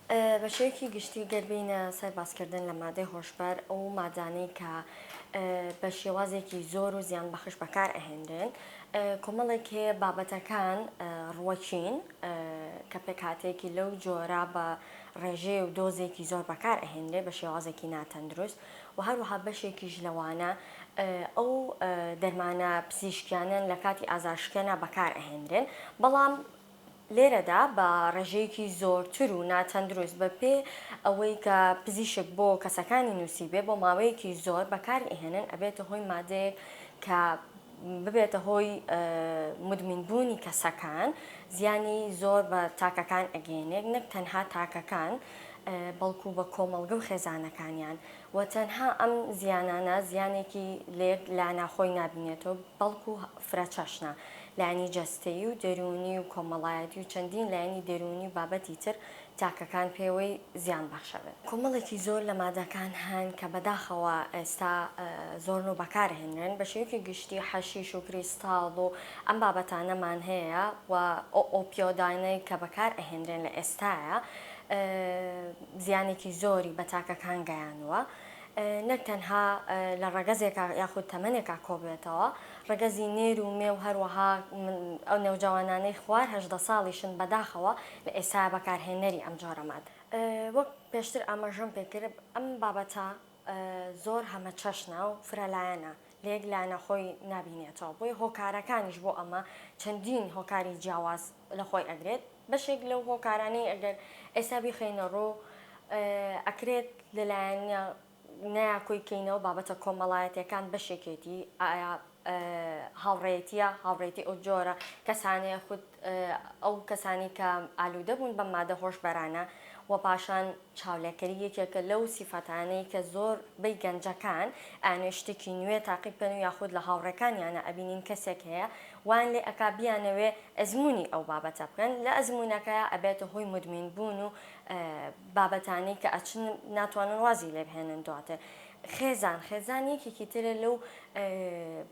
بە شێوەیەکی گشتی گەربینە سەر باسکردن لە مادەی هۆشبەر ئەو مادانەی کە بە شێوازێکی زۆر و زیان بەخش بەکار ئەهێنرێن کۆمەڵێک هەیە بابەتەکان ڕوەچین کە پێکهاتەیەکی لەو جۆرە بە ڕێژەیە و دۆزێکی زۆر بەکار ئەهێنرێ بە شێوازێکی ناتەندروست و هەروەها بەشێکیش لەوانە ئەو دەرمانە پزیشکیانن لە کاتی ئازارشکێنە بەکار ئەهێنرێن بەڵام لێرەدا بە ڕێژەیەکی زۆرتر و ناتەندروست بە پێ ئەوەی کە پزیشک بۆ کەسەکانی نووسیبێ بۆ ماوەیەکی زۆر بەکاری ئەهێنن ئەبێتە هۆی مادەیەک کە ببێتە هۆی مدمینبوونی کەسەکان زیانی زۆر بە تاکەکان ئەگەێنێک نەک تەنها تاکەکان بەڵکو بە کۆمەڵگە و خێزانەکانیان و تەنها ئەم زیانانە زیانێکی لێک لا ناخۆی نبینێتەوە بەڵکو فرەچەشنە لایانی جەستەیی و دەرونی و کۆمەڵایەتی و چەندین لایانی دەرونی و بابەتی تر تاکەکان پێوەی زیان بەخشەبێت. کۆمەڵێکی زۆر لە مادەکان هەن کە بەداخەوە ئێستا زۆر و بەکارهێنرێن بە شێوەیەکی گشتی حەشیش و کریستاڵ و ئەم بابەتانەمان هەیە و ئۆپیۆدانەی کە بەکار ئەهێنرێن لە ئێستاە زیانێکی زۆری بە تاکەکان گەیانوە. نەک تەنها لە ڕەگەزێکا یاخود تەمەنێکا کۆبێتەوە ڕگەزی نێر و مێ و هەروەها ئەو نێوجوانانەی خوار هەژدە ساڵیشن بەداخەوە لە ئێستا بەکارهێنەری ئەم جۆرەمات. وەک پێشتر ئاماژەم پێکرد ئەم بابەتە زۆر هەمە چەشنە و فرەلایەنە لێک لا نەخۆی نبینێتەوە بۆی هۆکارەکانیش بۆ ئەمە چەندین هۆکاری جیاواز لە خۆی ئەگرێت بەشێک لەو هۆکارانەی ئەگەر ئێستا بیخێنە ڕۆ ئەکرێت لەلایەنە نایکۆیکەینەوە بابەتە کۆمەڵایەتەکان بەشێکێتی ئایا هاوڕێتیە هاوڕێتی ئەو جۆرە کەسانەیە خود ئەو کەسانی کە ئالوودە بوون بە مادە هۆشبەرانە و پاشان چاولێکەری یەکێکە لەو سیفەتانەی کە زۆر بەی گەنجەکان ئانێ شتێکی نوێ تاقیبکەن و یاخود لە هاوڕێکانیانە ئەبینین کەسێک هەیە وان لێ ئەکابیانەوێ ئەزمموی ئەو بابەتە بکەن لە ئەزمونونەکەە ئەبێتە هۆی مدمین بوون و بابەتانەی کە ئەچن ناتوانن وازی لێ بهێنن دواتر. خێزان یەکێکی ترە لەو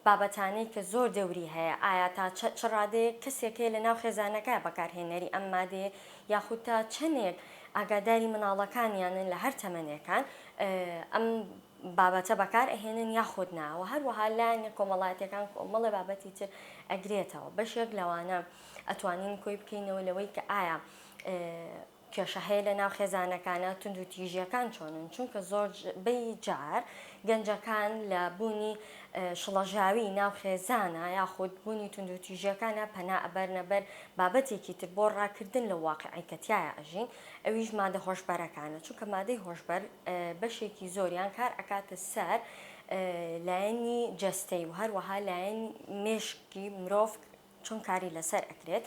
بابەتانەی کە زۆر دەوری هەیە ئایا تا چڕادەیە کەسێک هەیە لە ناو خێزانەکە بەکارهێنەری ئەم مادەیە یاخود تا چەندێک ئاگاداری مناڵەکانیانن لە هەر تەمەنێکان ئەم بابەتە بەکار ئەهێنن یاخود ناوە هەروەها لایەنە کۆمەڵایەتەکان کۆمەڵی بابەتی تر ئەگرێتەوە بەشێک لەوانە ئەتوانین کۆی بکەینەوە لەوەی کە ئایا کێشە هەیە لە ناو خێزانەکانە تونند و تیژیەکان چۆنن چونکە زۆر بەی جار گەنجەکان لە بوونی شڵەژاوی ناو خێزانە یاخود بوونی تونند و تیژیەکانە پەنا ئەبەرنەبەر بابەتێکی تر بۆ ڕاکردن لە واقعی کەتیایە ئەژین ئەویش مادە هۆشبەرەکانە چونکە مادەی هۆشبەر بەشێکی زۆریان کار ئەکاتە سەر لایەنی جەستەی و هەروەها لایەن مێشکی مرۆڤ چۆن کاری لەسەر ئەکرێت.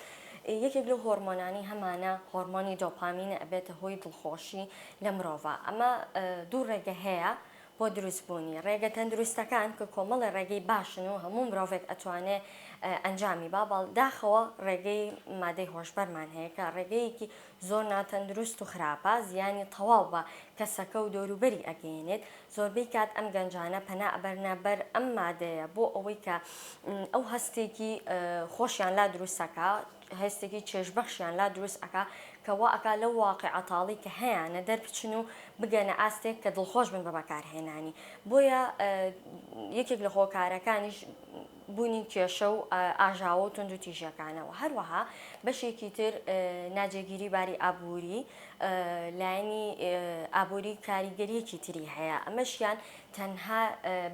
یەکێک لە هۆرمۆنانی هەمانە هۆرمۆنی دۆپامینە ئەبێتە هۆی دڵخۆشی لە مرۆڤ ئەمە دوو ڕێگە هەیە بۆ دروستبوونی ڕێگە تەندروستەکان کە کۆمەڵی ڕێگەی باشن و هەموو مرۆڤێک ئەتوانێت ئەنجامی داخەوە ڕێگەی مادەی هۆشبەرمان هەیە کە ڕێگەیەکی زۆر ناتەندروست و خراپە زیانی تەواو بە کەسەکە و دەوروبەری ئەگەێنێت زۆربەی کات ئەم گەنجانە پەنا ئەبەرنەبەر ئەم مادەیە بۆ ئەوەی کە ئەو هەستێکی خۆشیان لا دروستەکە هەستێکی چێژبەخشیان لا دروست ئەکا کەوا ئەکا لەو واقعەتاڵی کە هەیەە دەربچن و بگەنە ئاستێک کە دڵخۆش بن بە بەکارهێنانی بۆیە یەکێک لە هۆکارەکانیش بوونی کێشە و ئاژاوە و تونند و تیژەکانەوە هەروەها بەشێکی تر ناجێگیری باری ئابووری لایەنی ئابووری کاریگەریەکی تری هەیە ئەمەشیان تەنها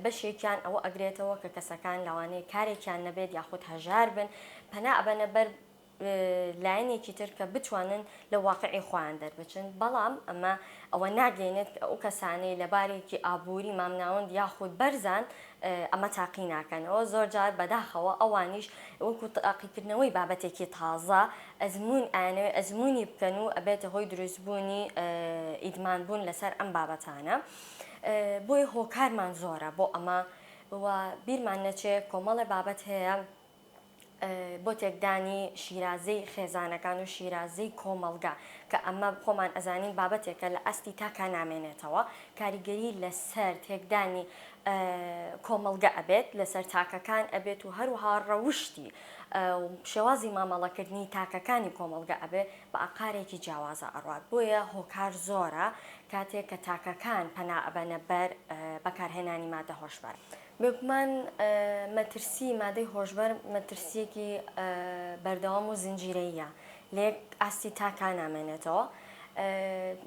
بەشێکیان ئەوە ئەگرێتەوە کە کەسەکان لەوانەیە کارێکیان نەبێت یاخود هەژار بن پەنا ئەبەنە بەر لایەنێکی تر کە بتوانن لە واقعی خۆیان دەربچن بەڵام ئەمە ئەوە ناگەێنێت کە ئەو کەسانەی لە بارێکی ئابووری مامناوەند یاخود بەرزان ئەمە تاقی ناکەنەوە زۆر جار بەداخەوە ئەوانیش وەکو تاقیکردنەوەی بابەتێکی تازە ئەزمموی بکەن و ئەبێتە هۆی دروستبوونی ئیدمانبوون لەسەر ئەم بابەتانە بۆی هۆکارمان زۆرە بۆ ئەمە بیرمان نەچێت کۆمەڵی بابەت هەیە بۆ تێکدانی شیرازەی خێزانەکان و شیرازەی کۆمەڵگا کە ئەمە خۆمان ئەزانین بابەتێکە لە ئەستی تاکە نامێنێتەوە کاریگەری لەسەر تێکدانی کۆمەڵگە ئەبێت لەسەر تاکەکان ئەبێت و هەروها ڕەوشتی شێوازی مامەڵەکردنی تاکەکانی کۆمەڵگە ئەبێ بە ئاقارێکی جیاوازە ئەڕوات بۆیە هۆکار زۆرە کاتێک کە تاکەکان پەنا ئەبەنە بەر بەکارهێنانی مادە هۆشبەر. بێگومان مەترسی مادەی هۆشبەر مەترسیەکی بەردەوام و زنجیرەیە لێک ئاستی تاکان نامێنێتەوە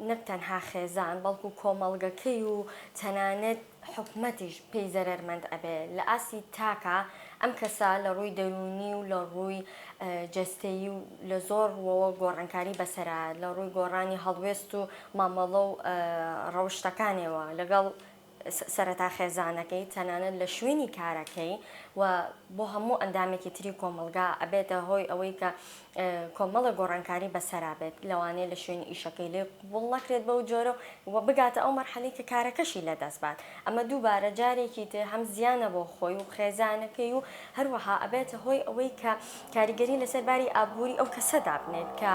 نەک تەنها خێزان بەڵکو کۆمەڵگەکەی و تەنانەت حکومەتیش پێی زەرمەند ئەبێ لە ئاسی تاکە ئەم کەسا لە ڕووی دەرونی و لە ڕووی جەستەیی و لە زۆرەوە گۆڕانکاری بەسەرا لە ڕووی گۆڕانی هەڵوێست و مامەڵە و ڕەوشتەکانەوە لەگەڵ سەرەتا خێزانەکەی تەنانەت لە شوێنی کارەکەی و بۆ هەموو ئەندامێکی تری کۆمەلگا ئەبێتە هۆی ئەوەی کە کۆمەڵە گۆڕانکاری بەسەرا بێت لەوانەیە لە شوێنی ئیشەکەی لێ قبوڵ نەکرێت بەو جۆرە و بگاتە ئەو مەرحەلەی کە کارەکەشی لەدەست بات ئەمە دووبارە جارێکی تر هەم زیانە بۆ خۆی و خێزانەکەی و هەروەها ئەبێتە هۆی ئەوەی کە کاریگەری لەسەر باری ئابووری ئەو کەسەدا بنێت کە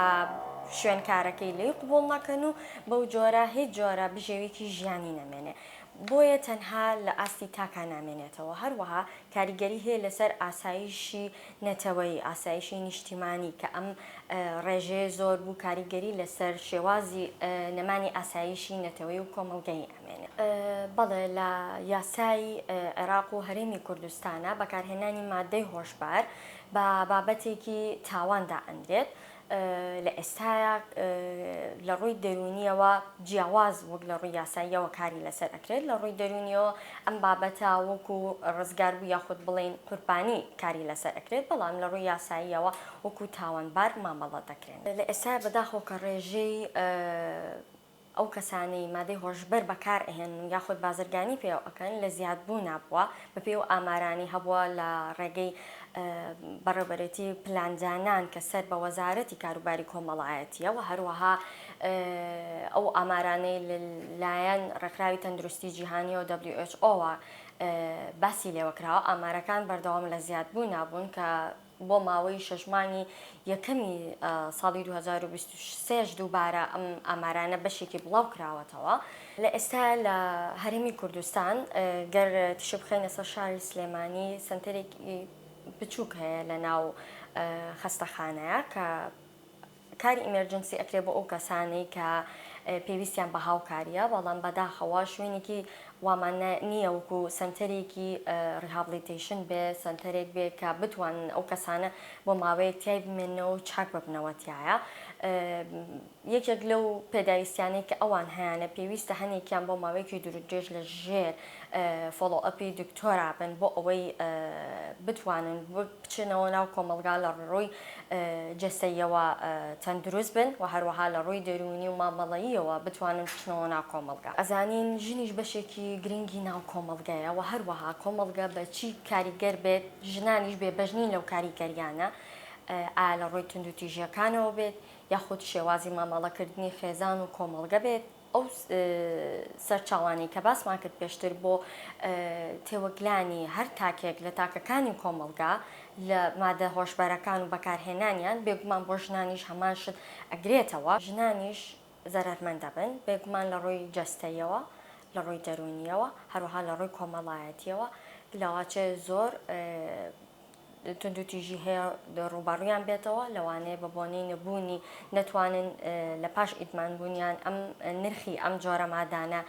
شوێن کارەکەی لێ قبوڵ نەکەن و بەو جۆرە هیچ جۆرە بژێوێکی ژیانی نەمێنێ بۆیە تەنها لە ئاستی تاکان نامێنێتەوە هەروەها کاریگەری هەیە لەسەر ئاسایشی نەتەوەی ئاسایشی نیشتیمانی کە ئەم ڕێژەیە زۆر بوو کاریگەری لەسەر شێوازی نەمانی ئاسایشی نەتەوەی و کۆمەڵگەی ئەمێنێت بەڵێ لە یاسای عێراق و هەرێمی کوردستانە بەکارهێنانی مادەی هۆشبار بە بابەتێکی تاواندا ئەندرێت لە ئێستاە لە ڕووی دەرونیەوە جیاواز وەک لە ڕووی یاساییەوە کاری لەسەر ئەکرێت لە ڕووی دەرونیەوە ئەم بابەتە وەکو ڕزگار بوو یاخود بڵێن قوربانی کاری لەسەر ئەکرێت بەڵام لە ڕووی یاساییەوە وەکو تاوانبار مامەڵە دەکرێن لە ئێستا بەداخۆ کە ڕێژەی ئەو کەسانەی مادەی هۆشبەر بەکار ئەهێن یاخود بازرگانی پێ ئەەکەن لە زیادبوو نابووە بەپێ و ئامارانی هەبووە لە ڕێگەی بەڕێبەرەتی پلاندانان کە سەر بە وەزارەتی کاروباری کۆمەڵایەتیە و هەروەها ئەو ئامارانەی لایەن ڕێکخراوی تەندروستی جیهانی و WHO باسی لێوەکراوە ئامارەکان بەردەوام لە زیادبوو نابوون کە بۆ ماوەی شەژمانی یەکەمی ساڵی 2023 دووبارە ئەم ئامارانە بەشێکی بڵاو کراوەتەوە لە ئێستا لە هەرێمی کوردستان گەر تیشە بخێنە سەر شاری سلێمانی سنتەرێکی بچووک هەیە لە ناو خەستەخانەیە کە کاری ئیمەرجنسی ئەکرێ بۆ ئەو کەسانەی کە پێویستیان بە هاوکاریە بەڵام بەداخەوە شوێنێکی وامان نییە وەکو سنتەرێکی ریهابلیتیشن بێ سنتەرێک بێ کە بتوانن ئەو کەسانە بۆ ماوەیەک تیای بمێنەوە و چاک ببنەوەتیایە یەکێک لەو پێداویستیانەی کە ئەوان هەیەە پێویستە هەنێکیان بۆ ماوەیەکی دوورودرێژ لە ژێر فۆلۆئەپی دکتۆرا بن بۆ ئەوەی بتوانن بچنەوە ناو کۆمەلگا لە ڕووی جەستەیەوە تەندروست بن و هەروەها لە ڕووی دەرونی و مامەڵەییەوە بتوانن بچنەوە ناو کۆمەلگا ئەزانین ژنیش بەشێکی گرنگی ناو کۆمەلگایە و هەروەها کۆمەلگا بە چی کاریگەر بێت ژنانیش بێ بەژنین لەو کاریگەریانە ئایا لە ڕووی تونند و تیژیەکانەوە بێت یاخود شێوازی مامەڵەکردنی خێزان و کۆمەلگە بێت ئەو سەرچاوانی کە باسمان کرد پێشتر بۆ تێوەگلانی هەر تاکێک لە تاکەکانی کۆمەلگا لە مادە هۆشبەرەکان و بەکارهێنانیان بێگومان بۆ ژنانیش هەمان شت ئەگرێتەوە ژنانیش زەرمەندە بن بێگومان لە ڕووی جەستەیەوە لە ڕووی دەرونیەوە هەروەها لە ڕووی کۆمەڵایەتیەوە لەواچێ زۆر تونند و تیژی هەیە ڕووبەڕوویان بێتەوە لەوانەیە بە بۆنەی نەبوونی نەتوانن لە پاش ئیدمانبوونیان ئەم نرخی ئەم جۆرە مادانە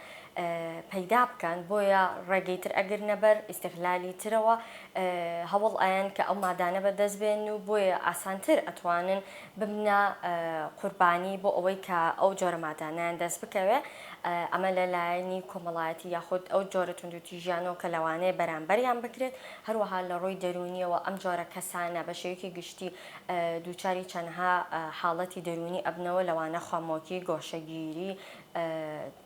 پەیدا بکەن بۆیە ڕێگەی تر ئەگەر نەبەر ئیستیغلالی ترەوە هەوڵ ئایان کە ئەو مادانە بەدەست بێن و بۆیە ئاسانتر ئەتوانن ببنە قوربانی بۆ ئەوەی کە ئەو جۆرە مادانیان دەست بکەوێ ئەمە لەلایەنی کۆمەڵایەتی یاخود ئەو جۆرە تونند و تیژیانەوە کە لەوانەیە بەرامبەریان بکرێت هەروەها لە ڕووی دەرونیەوە ئەم جۆرە کەسانە بە شێوەیەکی گشتی دووچاری چەندها حاڵەتی دەرونی ئەبنەوە لەوانە خەمۆکی گۆشەگیری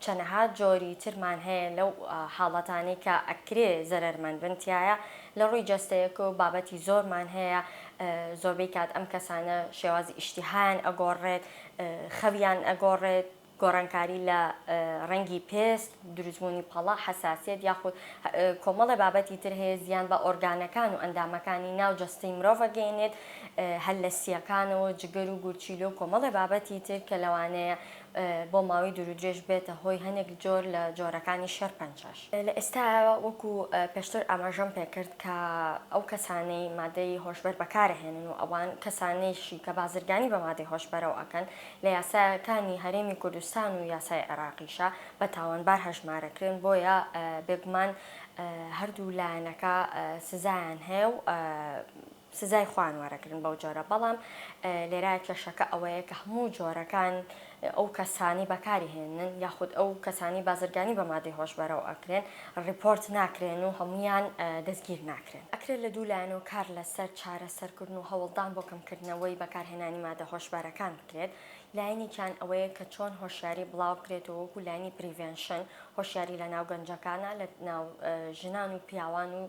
چەندها جۆری ترمان هەیە لەو حاڵەتانەی کە ئەکرێ زەرمەند بنتیایە لە ڕووی جەستەیەک و بابەتی زۆرمان هەیە زۆربەی کات ئەم کەسانە شێوازی ئیشتیهایان ئەگۆڕێت خەویان ئەگۆڕێت گۆڕانکاری لە ڕەنگی پێست دروستبوونی پەڵە حساسیت یاخود کۆمەڵی بابەتی تر هەیە زیان بە ئۆرگانەکان و ئەندامەکانی ناو جەستەی مرۆڤەگەێنێت هەل لە سیەکانەوە جگەر و گورچیلۆ کۆمەڵی بابەتی تر کە لەوانەیە بۆ ماوەی دوور و درێژ بێتە هۆی هەندێک جۆر لە جۆرەکانی شەرپەنجەش. لە ئێستا وەکو پێشتر ئاماژەم پێکرد کە ئەو کەسانەی مادەی هۆشبەر بەکارهێنن و ئەوان کەسانەیشی کە بازرگانی بە مادەی هۆشبەرەوە ئەکەن لە یاساکانی هەرێمی کوردستان و یاسای عێراقیشە بە تاوانبار هەژمارەکرێن بۆیە بێگومان هەردوو لایەنەکە سزایان هەیە و سزای خوان وەرەگرن بەو جۆرە بەڵام لێرای کێشەکە ئەوەیە کە هەموو جۆرەکان ئەو کەسانی بەکاری هێنن یاخود ئەو کەسانی بازرگانی بە مادەی هۆشبەرەوە ئەکرێن ڕیپۆرت ناکرێن و هەمویان دەستگیر ناکرێن. ئەکرێت لە دوو لایەنەوە کار لەسەر چارەسەرکردن و هەوڵدان بۆ کەمکردنەوەی بەکارهێنانی مادە هۆشبەرەکان بکرێت. لایەنێکیان ئەوەیە کە چۆن هۆشیاری بڵاو بکرێتەوە وەکو لایەنی پریڤێنشن، هۆشیاری لە ناو گەنجەکانە لە ناو ژنان و پیاوان و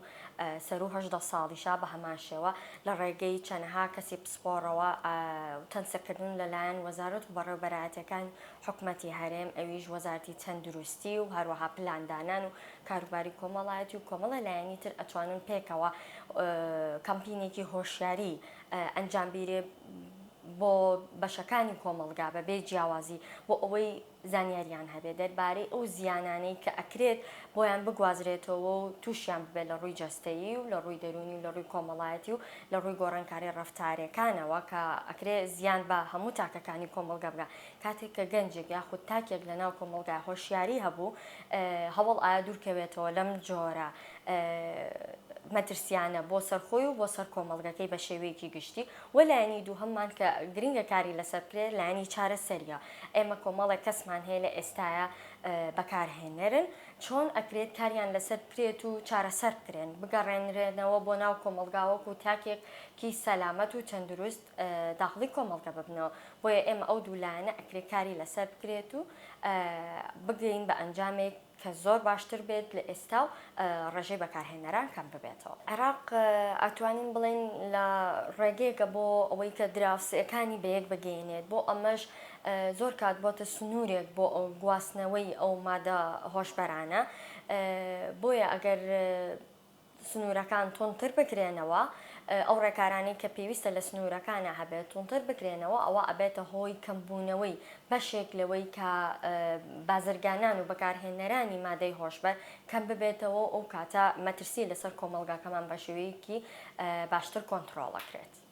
سەر و 18 ساڵیشا بە هەمان شێوە لە ڕێگەی چەندەها کەسی پسپۆڕەوە تەنسەکردن لەلایەن وەزارەت و بەڕێوەبەرایەتیەکان حکوومەتی هەرێم، ئەویش وەزارەتی تەندروستی و هەروەها پلاندانان و کاروباری کۆمەڵایەتی و کۆمەڵە لایەنی تر ئەتوانن پێکەوە کەمپینێکی هۆشیاری ئەنجام بیرێ بۆ بەشەکانی کۆمەڵگا بەبێ جیاوازی بۆ ئەوەی زانیاریان هەبێ دەربارەی ئەو زیانانەی کە ئەکرێت بۆیان بگوازرێتەوە و تووشیان ببێت لە ڕووی جەستەیی و لە ڕووی دەرونی و لە ڕووی کۆمەڵایەتی و لە ڕووی گۆڕانکاری ڕەفتارەکانەوە کە ئەکرێت زیان بە هەموو تاکەکانی کۆمەڵگا بگا. کاتێک کە گەنجێک یاخود تاکێک لە ناو کۆمەڵگای هۆشیاری هەبوو هەوڵ ئایا دوورکەوێتەوە لەم جۆرە مەترسیانە بۆ سەرخۆی و بۆ سەر کۆمەڵگەکەی بە شێوەیەکی گشتی و لایەنی دوو هەممان کە گرنگە کاری لەسەر بکرێت لایەنی چارەسەریە. ئێمە کۆمەڵێک کەسمان هەیە لە ئێستاە بەکارهێنەرن چۆن ئەکرێت کاریان لەسەر بکرێت و چارەسەر بکرێن بگەڕێنرێنەوە بۆ ناو کۆمەڵگاوەک و تاکێکی سەلامەت و تەندروست داخڵی کۆمەڵگە ببنەوە. بۆیە ئێمە ئەو دوو لایەنە ئەکرێت کاری لەسەر بکرێت و بگەین بە ئەنجامێک کە زۆر باشتر بێت لە ئێستا و ڕێژەی بەکارهێنەران کەم ببێتەوە. عێراق ئەتوانین بڵێن لە ڕێگەیەکە بۆ ئەوەی کە دراوسەکانی بەیەک بگەێنێت بۆ ئەمەش زۆر کات بۆتە سنوورێک بۆ ئەو گواستنەوەی ئەو مادە هۆشبەرانە. بۆیە ئەگەر سنوورەکان تونتر بکرێنەوە ئەو ڕێکارانەی کە پێویستە لە سنوورەکانە هەبێت تونتر بکرێنەوە ئەوە ئەبێتە هۆی کەمبوونەوەی بەشێک لەوەی کە بازرگانان و بەکارهێنەرانی مادەی هۆشبەر کەم ببێتەوە ئەو کاتە مەترسی لەسەر کۆمەڵگاکەمان بە شێوەیەکی باشتر کۆنتڕۆڵەکرێت.